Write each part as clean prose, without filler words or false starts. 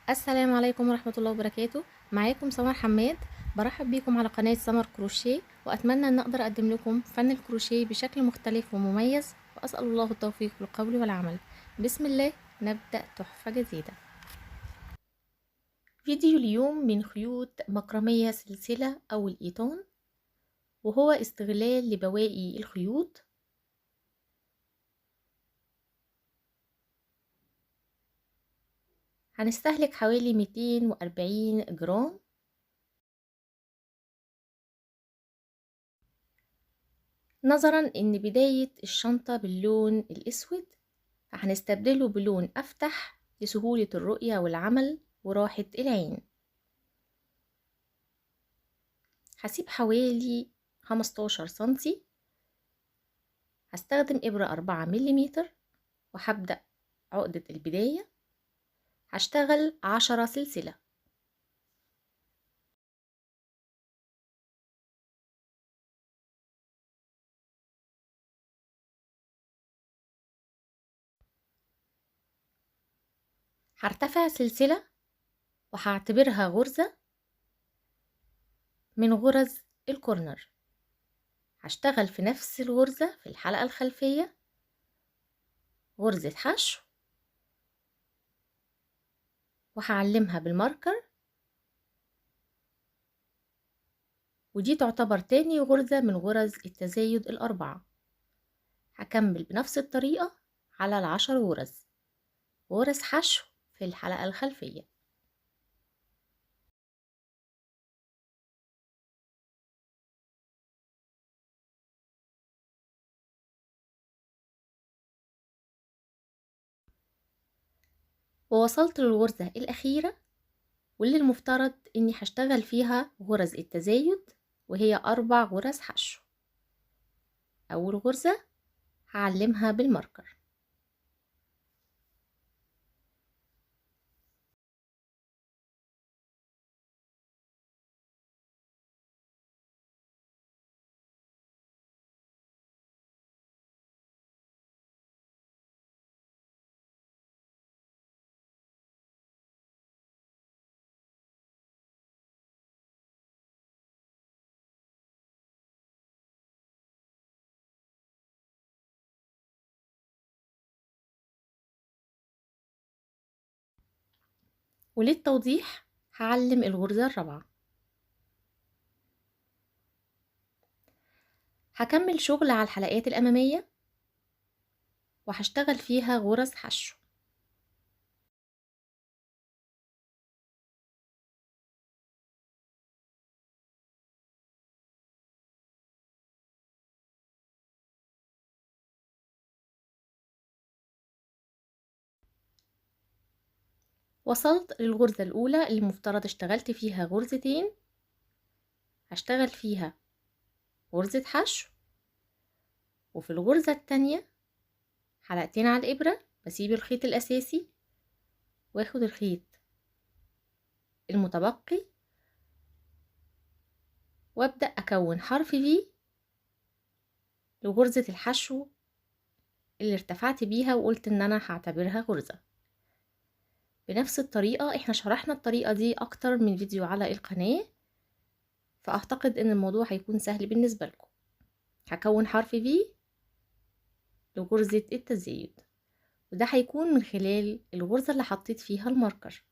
السلام عليكم ورحمة الله وبركاته. معاكم سمر حماد. برحب بيكم على قناة سمر كروشيه، وأتمنى أن أقدر أقدم لكم فن الكروشيه بشكل مختلف ومميز، وأسأل الله التوفيق في القول والعمل. بسم الله، نبدأ تحفة جديدة. فيديو اليوم من خيوط مكرمية سلسلة أو الإيطان، وهو استغلال لبواقي الخيوط. هنستهلك حوالي 240 جرام. نظرا ان بداية الشنطة باللون الاسود، فهنستبدله بلون افتح لسهولة الرؤية والعمل وراحة العين. هسيب حوالي 15 سنتي. هستخدم ابرة 4 مليمتر، وهبدأ عقدة البداية. هشتغل 10 سلسلة. هرتفع سلسلة وهعتبرها غرزة من غرز الكورنر. هشتغل في نفس الغرزة في الحلقة الخلفية غرزة حشو، وهعلمها بالماركر، ودي تعتبر تاني غرزة من غرز التزايد الأربعة. هكمل بنفس الطريقة على ال10 غرز، غرز حشو في الحلقة الخلفية. ووصلت للغرزة الأخيرة، واللي المفترض إني هشتغل فيها غرز التزايد، وهي 4 غرز حشو. أول غرزة هعلمها بالماركر، وللتوضيح هعلم الغرزة الرابعة. هكمل شغل على الحلقات الأمامية، وهشتغل فيها غرز حشو. وصلت للغرزة الأولى اللي المفترض اشتغلت فيها غرزتين. هشتغل فيها غرزة حشو، وفي الغرزة التانية حلقتين على الإبرة، بسيب الخيط الأساسي واخد الخيط المتبقي، وابدأ أكون حرف في لغرزة الحشو اللي ارتفعت بيها وقلت ان انا هعتبرها غرزة. بنفس الطريقة احنا شرحنا الطريقة دي اكتر من فيديو على القناة، فاعتقد ان الموضوع هيكون سهل بالنسبة لكم. هكون حرف في لغرزة التزايد، وده هيكون من خلال الغرزة اللي حطيت فيها الماركر.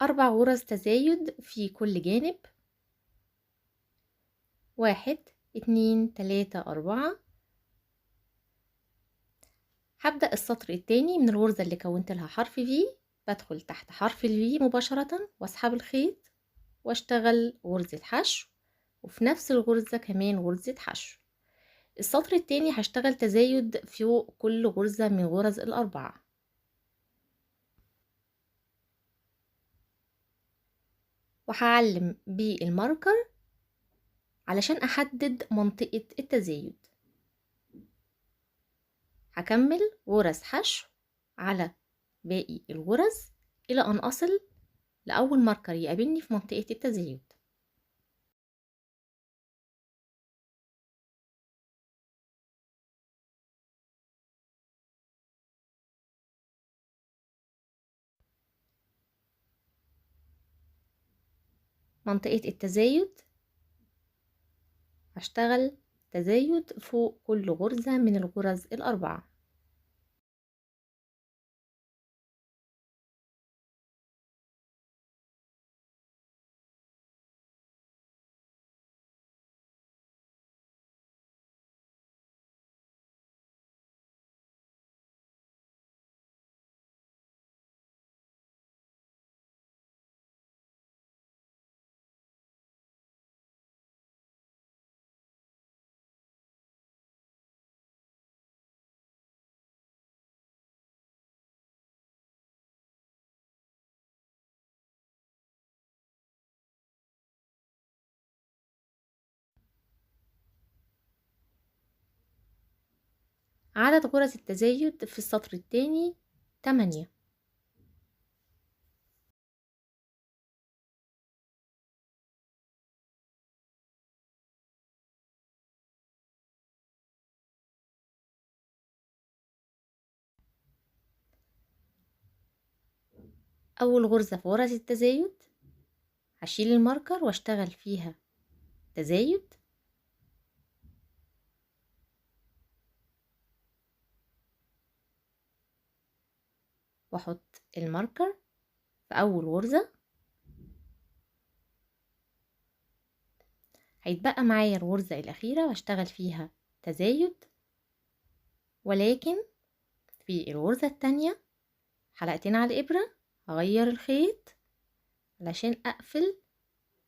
أربع غرز تزايد في كل جانب، 1 2 3 4. هبدأ السطر التاني من الغرزة اللي كونت لها حرف في، بدخل تحت حرف الفي مباشرة واسحب الخيط واشتغل غرزة حشو، وفي نفس الغرزة كمان غرزة حشو. السطر التاني هشتغل تزايد فوق كل غرزة من غرز الأربعة. وهعلم بالماركر علشان أحدد منطقة التزايد. هكمل غرز حشو على باقي الغرز إلى أن أصل لأول ماركر يقابلني في منطقة التزايد. منطقة التزايد هشتغل تزايد فوق كل غرزة من الغرز الأربعة. عدد غرز التزايد في السطر الثاني 8. أول غرزة في غرز التزايد هشيل الماركر واشتغل فيها تزايد، واحط الماركر في أول غرزة. هيتبقى معايا الغرزة الأخيرة واشتغل فيها تزايد، ولكن في الغرزة التانية حلقتين على الإبرة هغير الخيط علشان أقفل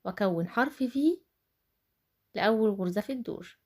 وأكون حرف في لأول غرزة في الدور.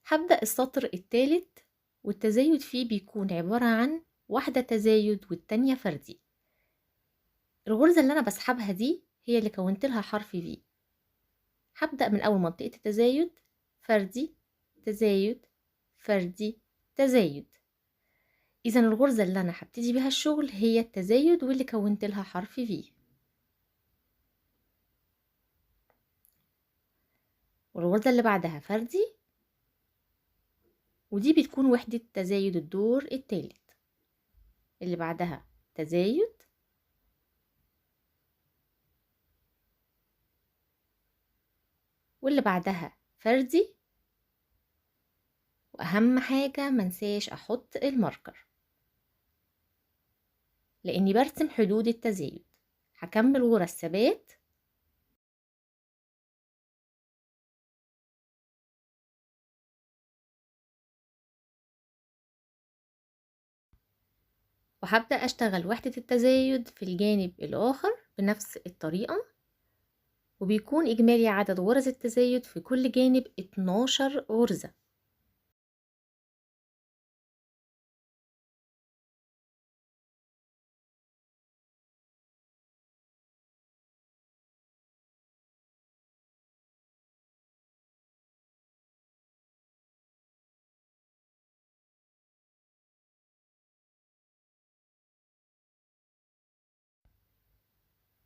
هبدأ السطر الثالث والتزايد فيه بيكون عبارة عن واحدة تزايد والتانية فردي. الغرزة اللي أنا بسحبها دي هي اللي كونت لها حرف في. هبدأ من أول منطقة التزايد فردي تزايد فردي تزايد. إذا الغرزة اللي أنا هبتدي بيها الشغل هي التزايد واللي كونت لها حرف في. والغرزة اللي بعدها فردي، ودي بتكون وحدة تزايد الدور الثالث. اللي بعدها تزايد، واللي بعدها فردي. واهم حاجة منساش احط الماركر لاني برسم حدود التزايد. هكمل غرز ثبات وهبدأ اشتغل وحدة التزايد في الجانب الاخر بنفس الطريقة، وبيكون اجمالي عدد غرز التزايد في كل جانب 12 غرزة.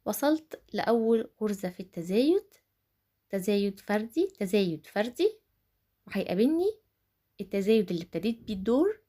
وصلت لأول غرزة في التزايد، تزايد فردي تزايد فردي، وهيقابلني التزايد اللي ابتديت بيه الدور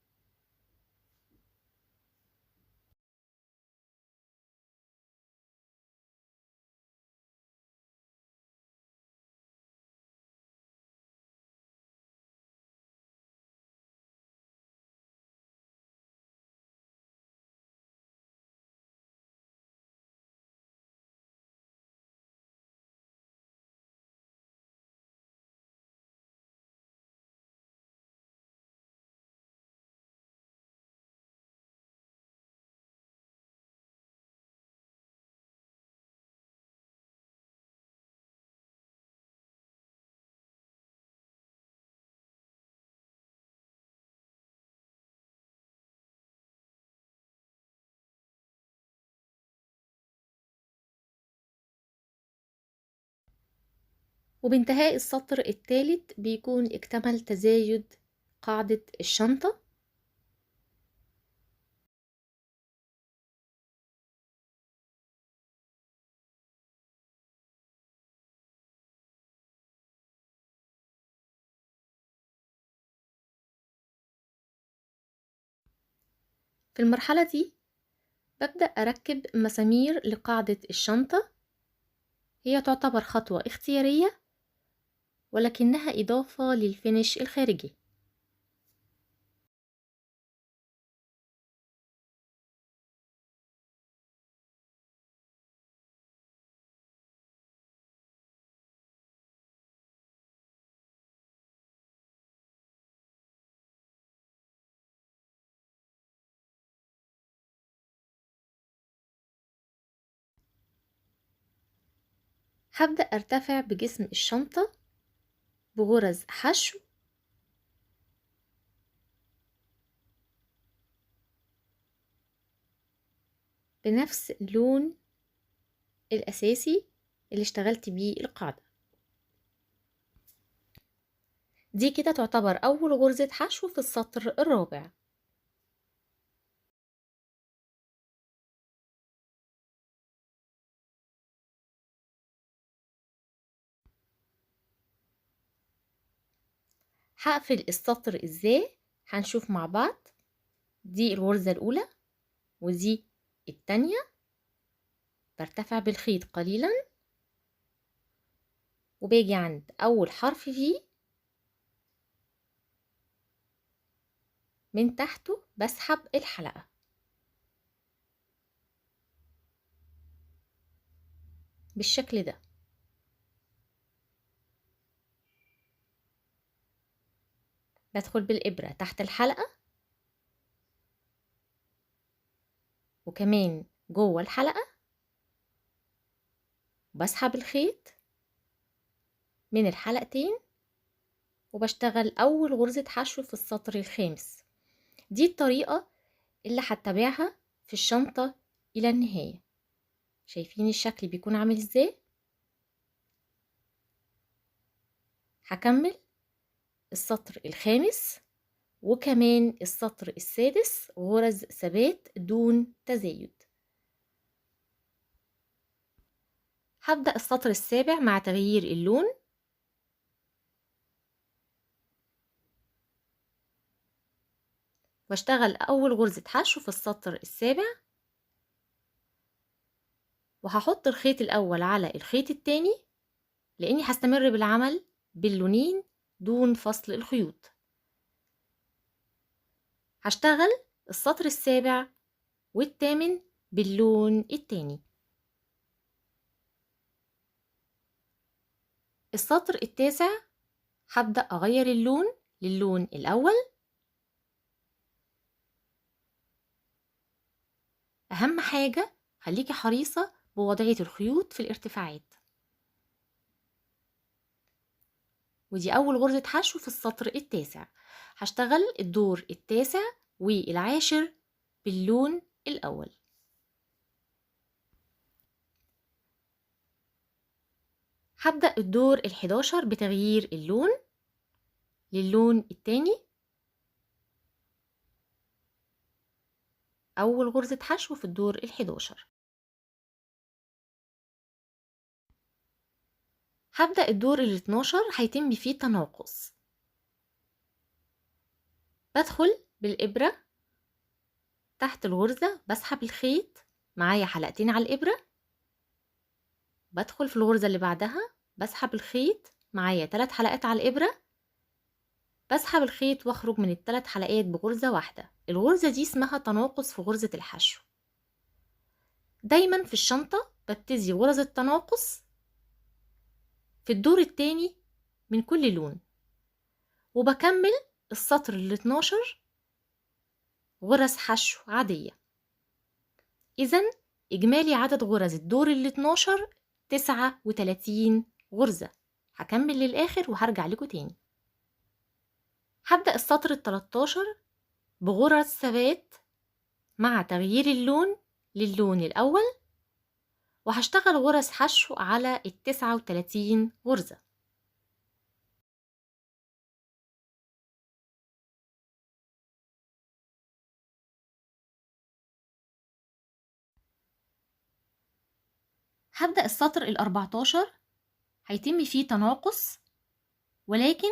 وبانتهاء السطر الثالث بيكون اكتمل تزايد قاعدة الشنطة. في المرحلة دي ببدأ أركب مسامير لقاعدة الشنطة، هي تعتبر خطوة اختيارية ولكنها إضافة للفينش الخارجي. هبدأ أرتفع بجسم الشنطة بغرز حشو بنفس اللون الأساسي اللي اشتغلت بيه القاعدة. دي كده تعتبر أول غرزة حشو في السطر الرابع. هقفل السطر ازاي؟ هنشوف مع بعض. دي الغرزة الأولى ودي التانية. برتفع بالخيط قليلا وباجي عند أول حرف فيه من تحته بسحب الحلقة بالشكل ده. بدخل بالإبرة تحت الحلقة وكمان جوه الحلقة، بسحب الخيط من الحلقتين وبشتغل أول غرزة حشو في السطر الخامس. دي الطريقة اللي هتبعها في الشنطة إلى النهاية. شايفين الشكل بيكون عامل ازاي؟ هكمل السطر الخامس وكمان السطر السادس غرز ثبات دون تزايد. هبدأ السطر السابع مع تغيير اللون، واشتغل أول غرزة حشو في السطر السابع، وهحط الخيط الأول على الخيط التاني لأني هستمر بالعمل باللونين دون فصل الخيوط. هشتغل السطر السابع والثامن باللون التاني. السطر التاسع هبدأ أغير اللون للون الأول. أهم حاجة خليكي حريصة بوضعية الخيوط في الارتفاعات. ودي أول غرزة حشو في السطر التاسع. هشتغل الدور التاسع والعاشر باللون الأول. هبدأ الدور ال11 بتغيير اللون للون التاني. أول غرزة حشو في الدور ال11. هبدأ الدور ال12 هيتم فيه تناقص. بدخل بالإبرة تحت الغرزة، بسحب الخيط، معايا حلقتين على الإبرة، بدخل في الغرزة اللي بعدها بسحب الخيط، معايا 3 حلقات على الإبرة، بسحب الخيط واخرج من ال3 حلقات بغرزة واحدة. الغرزة دي اسمها تناقص في غرزة الحشو. دايما في الشنطة ببتدي غرز التناقص في الدور التاني من كل لون، وبكمل السطر ال12 غرز حشو عادية. إذن إجمالي عدد غرز الدور ال12 39 غرزة. هكمل للآخر وهرجع لكم تاني. هبدأ السطر ال13 بغرز ثبات مع تغيير اللون للون الأول، وهشتغل غرز حشو على ال39 غرزة. هبدأ السطر ال14 هيتم فيه تناقص، ولكن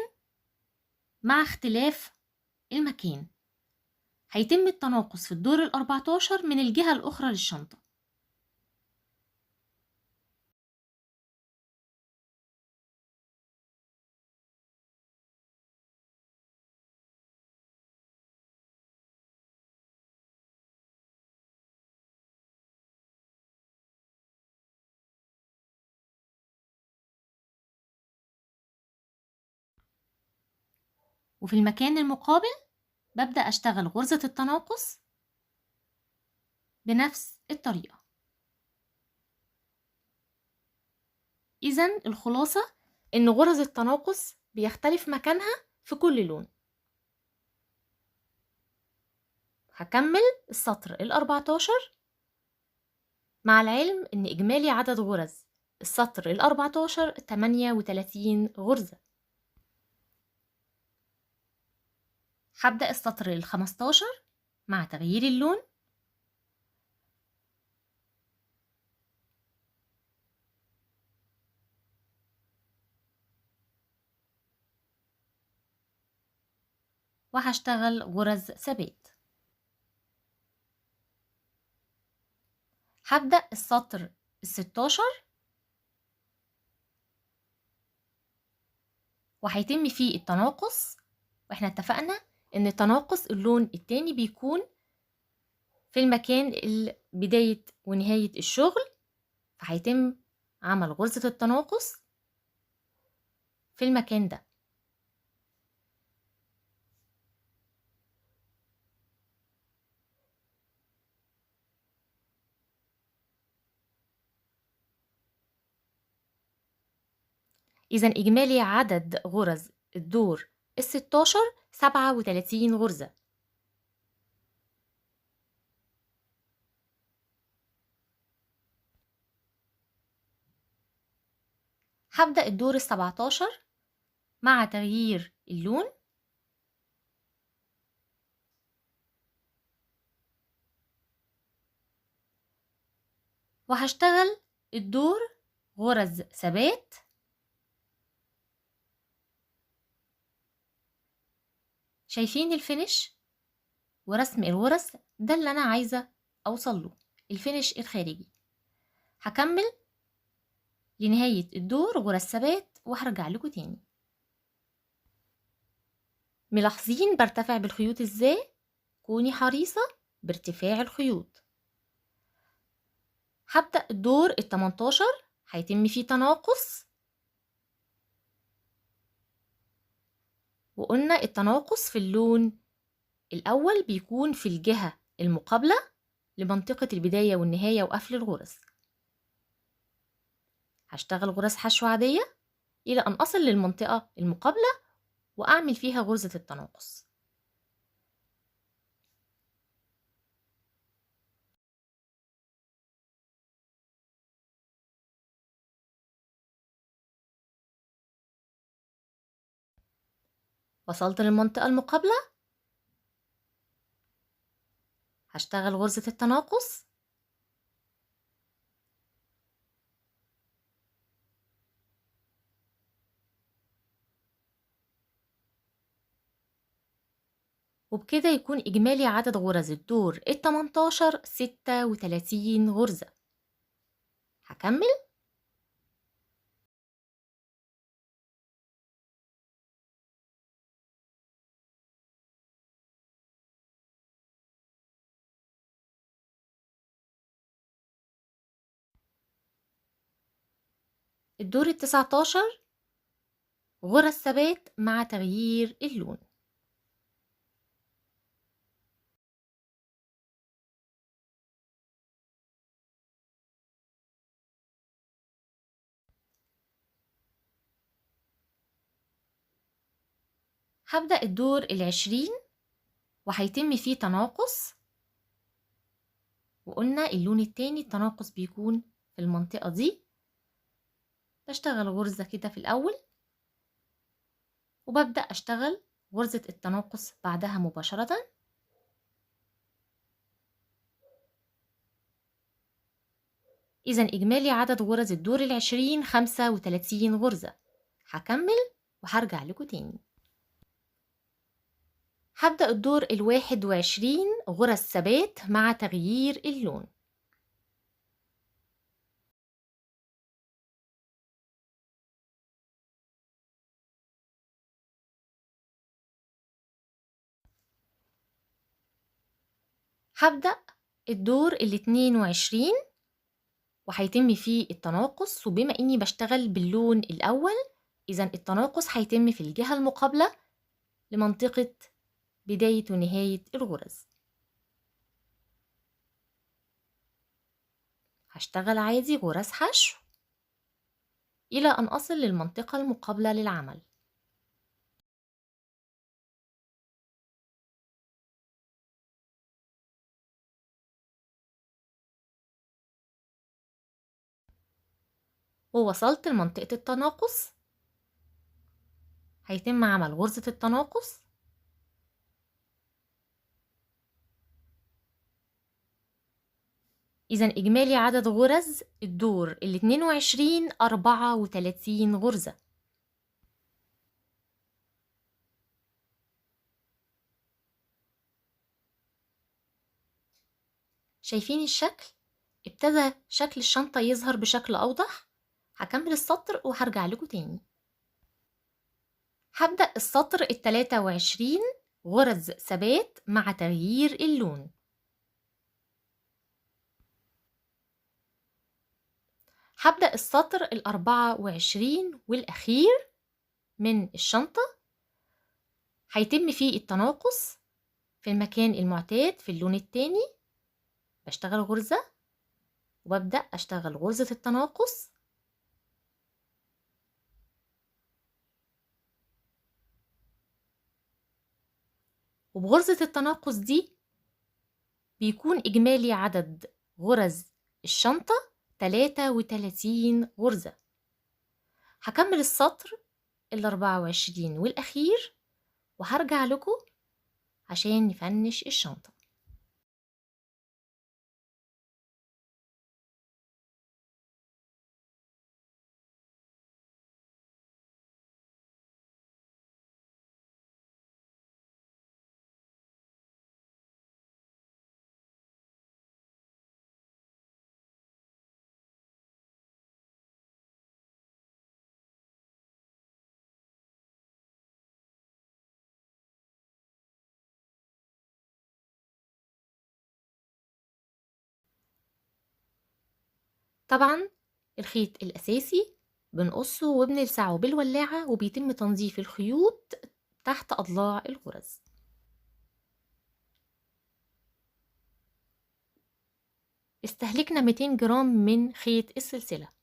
مع اختلاف المكان. هيتم التناقص في الدور ال14 من الجهة الأخرى للشنطة. وفي المكان المقابل ببدأ أشتغل غرزة التناقص بنفس الطريقة. إذن الخلاصة إن غرز التناقص بيختلف مكانها في كل لون. هكمل السطر ال14 مع العلم إن إجمالي عدد غرز السطر ال14 38 غرزة. هبدأ السطر ال15 مع تغيير اللون، وهشتغل غرز ثبات. هبدأ السطر ال16 وهيتم فيه التناقص، واحنا اتفقنا ان تناقص اللون التاني بيكون في المكان بداية ونهاية الشغل، فهيتم عمل غرزة التناقص في المكان ده. إذا إجمالي عدد غرز الدور ال16 37 غرزة. هبدأ الدور ال17 مع تغيير اللون، وهشتغل الدور غرز ثبات. شايفين الفينش ورسم الغرز ده اللي أنا عايزة أوصل له، الفينش الخارجي. هكمل لنهاية الدور غرز ثبات وهرجع لكم تاني. ملاحظين برتفع بالخيوط ازاي؟ كوني حريصة بارتفاع الخيوط. هبدأ الدور ال18 هيتم فيه تناقص، وقلنا التناقص في اللون الأول بيكون في الجهة المقابلة لمنطقة البداية والنهاية وقفل الغرز. هشتغل غرز حشو عادية إلى أن أصل للمنطقة المقابلة وأعمل فيها غرزة التناقص. وصلت للمنطقة المقابلة، هشتغل غرزة التناقص، وبكده يكون إجمالي عدد غرز الدور ال18 36 غرزة. هكمل. الدور ال19 غرز ثبات مع تغيير اللون. هبدأ الدور ال20 وهيتم فيه تناقص، وقلنا اللون التاني التناقص بيكون في المنطقة دي. بشتغل غرزة كده في الأول، وببدأ أشتغل غرزة التناقص بعدها مباشرة. إذا إجمالي عدد غرز الدور ال20 35 غرزة. هكمل وهرجع لكم تاني. هبدأ الدور ال21 غرز ثبات مع تغيير اللون. هبدأ الدور ال22 وهيتم فيه التناقص، وبما إني بشتغل باللون الأول إذا التناقص هيتم في الجهة المقابلة لمنطقة بداية ونهاية الغرز. هشتغل عادي غرز حشو إلى أن أصل للمنطقة المقابلة للعمل. ووصلت لمنطقة التناقص، هيتم عمل غرزة التناقص إذا إجمالي عدد غرز الدور ال22 34 غرزة. شايفين الشكل؟ ابتدى شكل الشنطة يظهر بشكل أوضح. هكمل السطر وهرجع لكم تاني. هبدأ السطر ال23 غرز ثبات مع تغيير اللون. هبدأ السطر ال24 والأخير من الشنطة، هيتم فيه التناقص في المكان المعتاد في اللون التاني. بشتغل غرزة وببدأ أشتغل غرزة التناقص، وبغرزة التناقص دي بيكون إجمالي عدد غرز الشنطة 33 غرزة. هكمل السطر ال24 والأخير وهرجع لكم عشان نفنش الشنطة. طبعا الخيط الأساسي بنقصه وبنلسعه بالولاعة، وبيتم تنظيف الخيوط تحت أضلاع الغرز. استهلكنا 200 جرام من خيط السلسلة.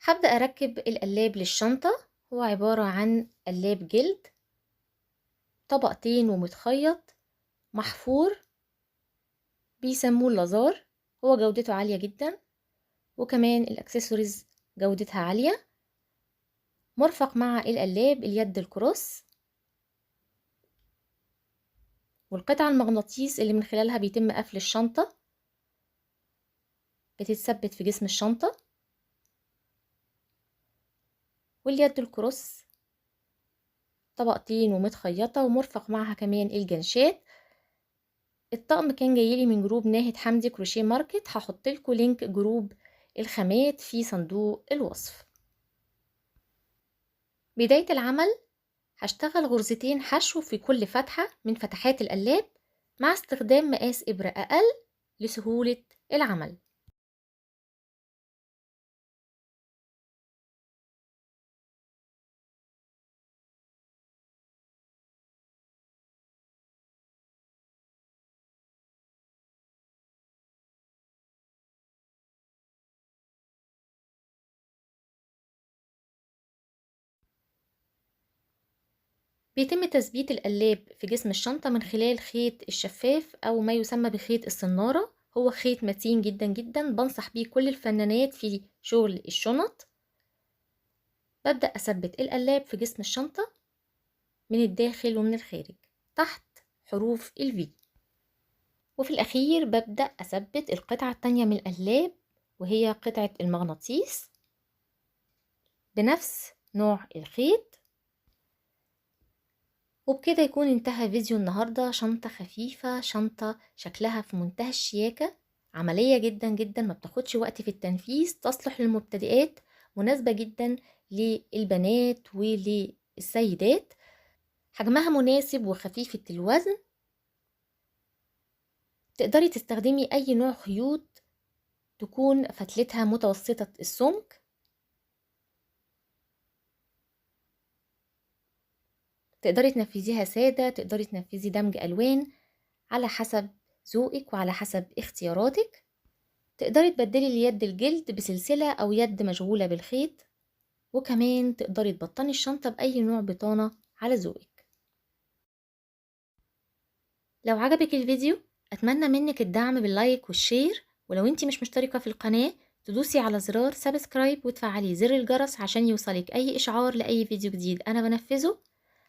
هبدأ أركب القلاب للشنطة. هو عبارة عن قلاب جلد طبقتين ومتخيط محفور، بيسموه اللازار. هو جودته عالية جدا، وكمان الأكسسوارز جودتها عالية. مرفق مع القلاب اليد الكروس والقطعة المغناطيس اللي من خلالها بيتم قفل الشنطة، بتتثبت في جسم الشنطة. واليد الكروس طبقتين ومتخيطة ومرفق معها كمان الجنشات. الطقم كان جايلي من جروب ناهد حمدي كروشيه ماركت. هحط لكم لينك جروب الخامات في صندوق الوصف. بداية العمل هشتغل غرزتين حشو في كل فتحة من فتحات القلاب مع استخدام مقاس إبرة أقل لسهولة العمل. بيتم تثبيت القلاب في جسم الشنطة من خلال خيط الشفاف أو ما يسمى بخيط الصنارة. هو خيط متين جدا جدا، بنصح بيه كل الفنانات في شغل الشنط. ببدأ أثبت القلاب في جسم الشنطة من الداخل ومن الخارج تحت حروف الفي، وفي الأخير ببدأ أثبت القطعة التانية من القلاب وهي قطعة المغناطيس بنفس نوع الخيط. وبكده يكون انتهى فيديو النهاردة. شنطة خفيفة، شنطة شكلها في منتهى الشياكة، عملية جدا جدا، ما بتاخدش وقت في التنفيذ، تصلح للمبتدئات، مناسبة جدا للبنات وللسيدات، حجمها مناسب وخفيفة الوزن. تقدري تستخدمي أي نوع خيوط تكون فتلتها متوسطة السمك. تقدري تنفذيها سادة، تقدري تنفذي دمج ألوان على حسب ذوقك وعلى حسب اختياراتك. تقدري تبدلي اليد الجلد بسلسلة أو يد مشغولة بالخيط، وكمان تقدري تبطني الشنطة بأي نوع بطانة على ذوقك. لو عجبك الفيديو أتمنى منك الدعم باللايك والشير، ولو انتي مش مشتركة في القناة تدوسي على زرار سبسكرايب وتفعلي زر الجرس عشان يوصلك أي إشعار لأي فيديو جديد أنا بنفذه.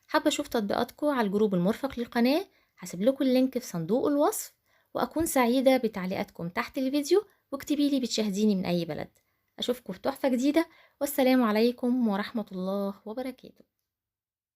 حابة أشوف تطبيقاتكم على الجروب المرفق للقناة، هسيب لكم اللينك في صندوق الوصف، وأكون سعيدة بتعليقاتكم تحت الفيديو، واكتبي لي بتشاهديني من أي بلد. أشوفكم في تحفة جديدة، والسلام عليكم ورحمة الله وبركاته.